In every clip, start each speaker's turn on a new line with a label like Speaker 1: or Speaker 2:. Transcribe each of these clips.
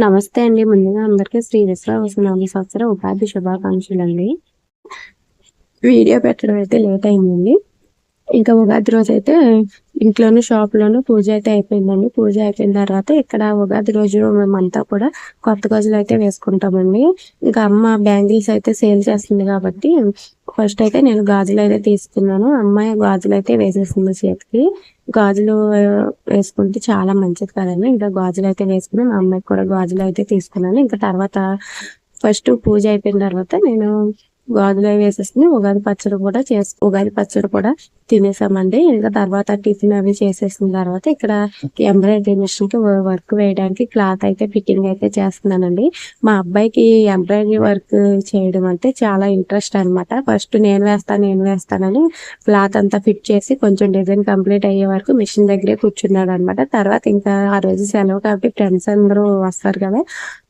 Speaker 1: నమస్తే అండి. ముందుగా అందరికీ శ్రీ విశ్వావసునామ సంవత్సర ఉగాది శుభాకాంక్షలండి. వీడియో పెట్టడం అయితే లేట్ అయిందండి. ఇంకా ఉగాది రోజైతే ఇంట్లోనూ, షాప్‌లోనూ పూజ అయితే అయిపోయిందండి. పూజ అయిపోయిన తర్వాత ఇక్కడ ఉగాది రోజు మేమంతా కూడా కొత్త గాజులైతే వేసుకుంటామండి. ఇంకా అమ్మ బ్యాంగిల్స్ అయితే సేల్ చేస్తుంది కాబట్టి ఫస్ట్ అయితే నేను గాజులైతే తీసుకున్నాను. అమ్మాయి గాజులైతే వేసేసింది చేతికి. గాజులు వేసుకుంటే చాలా మంచిది కదండీ! ఇంకా గాజులైతే వేసుకుని మా అమ్మాయికి కూడా గాజులైతే తీసుకున్నాను. ఇంకా తర్వాత ఫస్ట్ పూజ అయిపోయిన తర్వాత నేను గాజులవి వేసేసుకొని ఉగాది పచ్చడి కూడా తినేసామండి. ఇంకా తర్వాత టిఫిన్ అవి చేసేసిన తర్వాత ఇక్కడ ఎంబ్రాయిడరీ మిషన్‌కి వర్క్ వేయడానికి క్లాత్ అయితే ఫిట్టింగ్ అయితే చేస్తున్నానండి. మా అబ్బాయికి ఎంబ్రాయిడరీ వర్క్ చేయడం అంటే చాలా ఇంట్రెస్ట్ అనమాట. ఫస్ట్ నేను వేస్తానని క్లాత్ అంతా ఫిట్ చేసి కొంచెం డిజైన్ కంప్లీట్ అయ్యే వరకు మిషన్ దగ్గరే కూర్చున్నాడనమాట. తర్వాత ఇంకా ఆ రోజు సెలవు కాబట్టి ఫ్రెండ్స్ అందరూ వస్తారు కదా!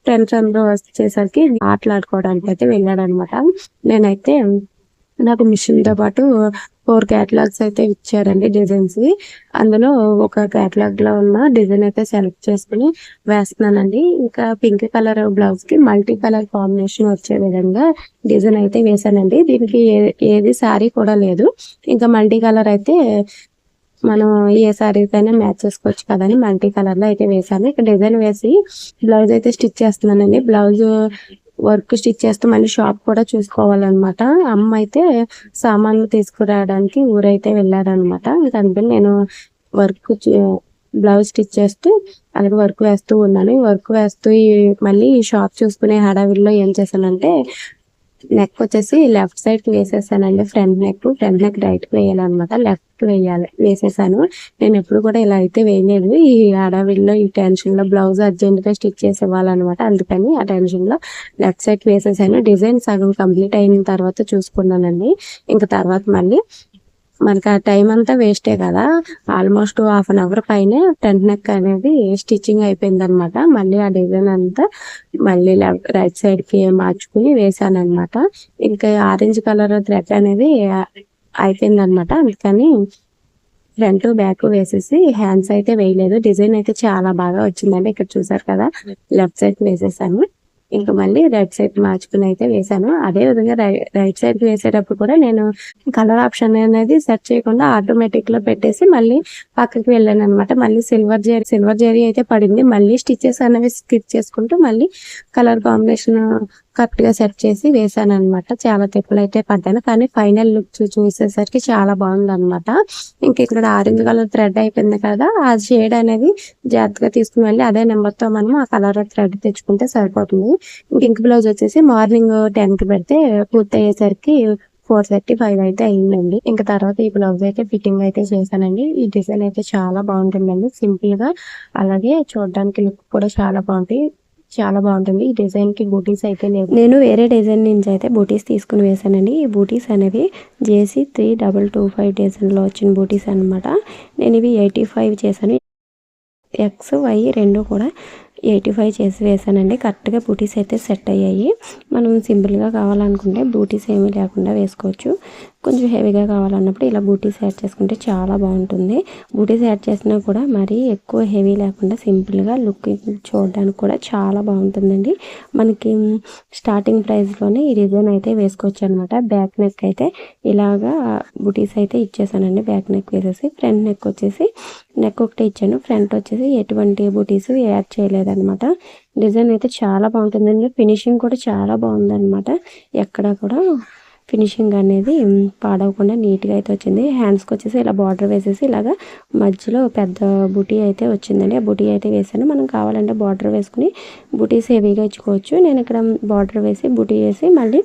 Speaker 1: ఫ్రెండ్స్ అందరూ వచ్చేసరికి ఆటలాడుకోవడానికి అయితే వెళ్ళాడనమాట. నేనైతే నాకు మిషన్‌తో పాటు 4 క్యాటలాగ్స్ అయితే ఇచ్చారండి డిజైన్స్‌వి. అందులో ఒక క్యాటలాగ్‌లో ఉన్న డిజైన్ అయితే సెలెక్ట్ చేసుకొని వేస్తున్నానండి. ఇంకా పింక్ కలర్ బ్లౌజ్‌కి మల్టీ కలర్ కాంబినేషన్ వచ్చే విధంగా డిజైన్ అయితే వేశానండి. దీనికి ఏది శారీ కూడా లేదు. ఇంకా మల్టీ కలర్ అయితే మనం ఏ శారీకైనా మ్యాచ్ చేసుకోవచ్చు కదని మల్టీ కలర్‌లో అయితే వేశాను. ఇక్కడ డిజైన్ వేసి బ్లౌజ్ అయితే స్టిచ్ చేస్తున్నానండి. బ్లౌజ్ వర్క్ స్టిచ్ చేస్తూ మళ్ళీ షాప్ కూడా చూసుకోవాలన్నమాట. అమ్మ అయితే సామాన్లు తీసుకురావడానికి ఊరైతే వెళ్ళారనమాట. ఇంక అందుకని నేను వర్క్ బ్లౌజ్ స్టిచ్ చేస్తూ అలాగే వర్క్ వేస్తూ ఉన్నాను. వర్క్ వేస్తూ మళ్ళీ షాప్ చూసుకునే హడావిడిలో ఏం చేశానంటే నెక్ వచ్చేసి లెఫ్ట్ సైడ్‌కి వేసేసానండి. ఫ్రంట్ నెక్ రైట్‌కి వేయాలనమాట. లెఫ్ట్‌కి వేసేసాను. నేను ఎప్పుడు కూడా ఇలా అయితే వేయలేదు. ఈ హడావిడిలో, ఈ టెన్షన్‌లో బ్లౌజ్ అర్జెంట్‌గా స్టిచ్ చేసి ఇవ్వాలనమాట. అందుకని ఆ టెన్షన్‌లో లెఫ్ట్ సైడ్‌కి వేసేసాను. డిజైన్ సగం కంప్లీట్ అయిన తర్వాత చూసుకున్నానండి. ఇంక తర్వాత మళ్ళీ మనకి ఆ టైం అంతా వేస్టే కదా! ఆల్మోస్ట్ హాఫ్ అన్ అవర్ పైనే ఫ్రంట్ నెక్ అనేది స్టిచ్చింగ్ అయిపోయిందనమాట. మళ్ళీ ఆ డిజైన్ అంతా మళ్ళీ రైట్ సైడ్‌కి మార్చుకుని వేశాననమాట. ఇంకా ఆరెంజ్ కలర్ థ్రెడ్ అనేది అయిపోయిందనమాట. అందుకని ఫ్రంట్, బ్యాక్ వేసేసి హ్యాండ్స్ అయితే వేయలేదు. డిజైన్ అయితే చాలా బాగా వచ్చిందండి. ఇక్కడ చూసారు కదా! లెఫ్ట్ సైడ్‌కి వేసేసాను. ఇంక మళ్ళీ రైట్ సైడ్ మార్చుకుని అయితే వేశాను. అదే విధంగా రైట్ సైడ్‌కి వేసేటప్పుడు కూడా నేను కలర్ ఆప్షన్ అనేది సెట్ చేయకుండా ఆటోమేటిక్‌లో పెట్టేసి మళ్ళీ పక్కకి వెళ్ళాననమాట. మళ్ళీ సిల్వర్ జరీ అయితే పడింది. మళ్ళీ స్టిచెస్ అనేవి స్కిప్ చేసుకుంటూ మళ్ళీ కలర్ కాంబినేషన్ కరెక్ట్‌గా సెట్ చేసి వేశాననమాట. చాలా తిప్పలైతే పడ్డాను. కానీ ఫైనల్ లుక్ చూసేసరికి చాలా బాగుందనమాట. ఇంక ఇక్కడ ఆరెంజ్ కలర్ థ్రెడ్ అయిపోయింది కదా! ఆ షేడ్ అనేది జాగ్రత్తగా తీసుకొని వెళ్ళి అదే నెంబర్‌తో మనం ఆ కలర్ థ్రెడ్ తెచ్చుకుంటే సరిపోతుంది. ఇంక బ్లౌజ్ వచ్చేసి మార్నింగ్ 10కి పెడితే పూర్తయ్యేసరికి 4:30, 5 అయితే అయిందండి. ఇంక తర్వాత ఈ బ్లౌజ్ అయితే ఫిట్టింగ్ అయితే చేశానండి. ఈ డిజైన్ అయితే చాలా బాగుంటుందండి. సింపుల్‌గా అలాగే చూడడానికి లుక్ కూడా చాలా బాగుంటుంది. ఈ డిజైన్‌కి బూటీస్ అయితే లేవు. నేను వేరే డిజైన్ నుంచి అయితే బూటీస్ తీసుకుని వేశానండి. ఈ బూటీస్ అనేవి జేసీ 3225 డిజైన్‌లో వచ్చిన బూటీస్ అనమాట. నేను ఇవి 85 చేశాను. ఎక్స్, వై రెండు కూడా 85 చేసి వేసానండి. కరెక్ట్‌గా బూటీస్ అయితే సెట్ అయ్యాయి. మనం సింపుల్‌గా కావాలనుకుంటే బూటీస్ ఏమీ లేకుండా వేసుకోవచ్చు. కొంచెం హెవీగా కావాలన్నప్పుడు ఇలా బూటీస్ యాడ్ చేసుకుంటే చాలా బాగుంటుంది. బూటీస్ యాడ్ చేసినా కూడా మరీ ఎక్కువ హెవీ లేకుండా సింపుల్‌గా లుక్ చూడడానికి కూడా చాలా బాగుంటుందండి. మనకి స్టార్టింగ్ ప్రైస్‌లోనే ఈ డిజైన్ అయితే వేసుకోవచ్చు అనమాట. బ్యాక్ నెక్ అయితే ఇలాగా బూటీస్ అయితే ఇచ్చేసానండి. బ్యాక్ నెక్ వేసేసి ఫ్రంట్ నెక్ వచ్చేసి నెక్ ఒకటే ఇచ్చాను. ఫ్రంట్ వచ్చేసి ఎటువంటి బూటీస్ యాడ్ చేయలేదన్నమాట. డిజైన్ అయితే చాలా బాగుంటుందండి. ఫినిషింగ్ కూడా చాలా బాగుందన్నమాట. ఎక్కడ కూడా ఫినిషింగ్ అనేది పాడవకుండా నీట్గా అయితే వచ్చింది. హ్యాండ్స్కి వచ్చేసి ఇలా బార్డర్ వేసేసి ఇలాగా మధ్యలో పెద్ద బూటీ అయితే వచ్చిందండి. ఆ బూటీ అయితే వేసాను. మనం కావాలంటే బార్డర్ వేసుకుని బూటీస్ హెవీగా ఇచ్చుకోవచ్చు. నేను ఇక్కడ బార్డర్ వేసి బూటీ వేసి మళ్ళీ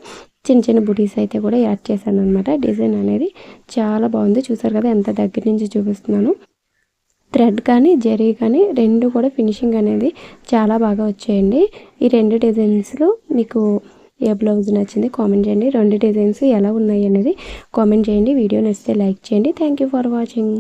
Speaker 1: చిన్న చిన్న బూటీస్ అయితే కూడా యాడ్ చేశాను అనమాట. డిజైన్ అనేది చాలా బాగుంది. చూసారు కదా ఎంత దగ్గర నుంచి చూపిస్తున్నాను. థ్రెడ్ కానీ జరీ కానీ రెండు కూడా ఫినిషింగ్ అనేది చాలా బాగా వచ్చాయండి. ఈ రెండు డిజైన్స్లో మీకు ఏ బ్లౌజ్ నచ్చింది కామెంట్ చేయండి. రెండు డిజైన్స్ ఎలా ఉన్నాయి అనేది కామెంట్ చేయండి. వీడియో నచ్చితే లైక్ చేయండి. Thank you for watching.